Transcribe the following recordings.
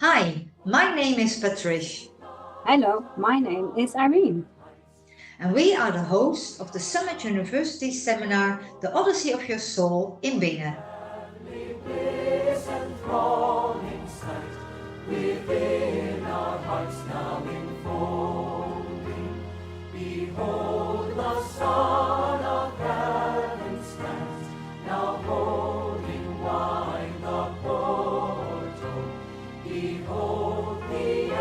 Hi, my name is Patrice. Hello, my name is Irene. And we are the hosts of the Summit University seminar, The Odyssey of Your Soul in Bingen. Within our hearts now enfolding, behold the Son of Heaven stands, now holding wide the portal. Behold the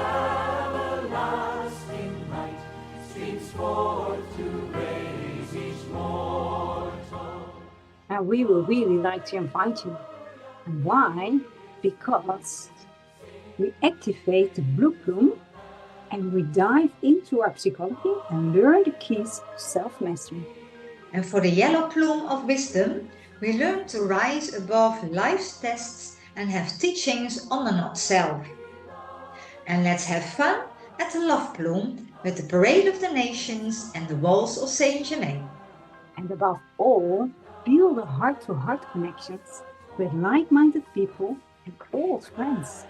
everlasting light streams forth to raise each mortal. And we would really like to invite you. And why? Because we activate the blue plume and we dive into our psychology and learn the keys to self-mastery. And for the yellow plume of wisdom, we learn to rise above life's tests and have teachings on the not self. And let's have fun at the love plume with the Parade of the Nations and the Walls of Saint-Germain. And above all, feel the heart-to-heart connections with like-minded people and old friends.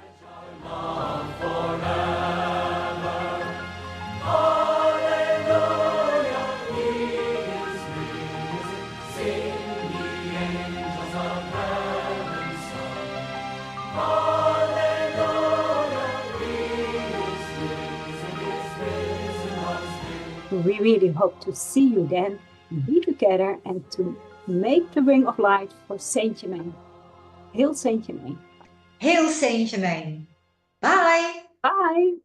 Love forever. Hallelujah, He is risen. Sing ye angels of heaven's song. Hallelujah, He is risen once again. We really hope to see you then, be together and to make the ring of light for Saint-Germain. Hail Saint-Germain. Hail Saint-Germain! Bye! Bye!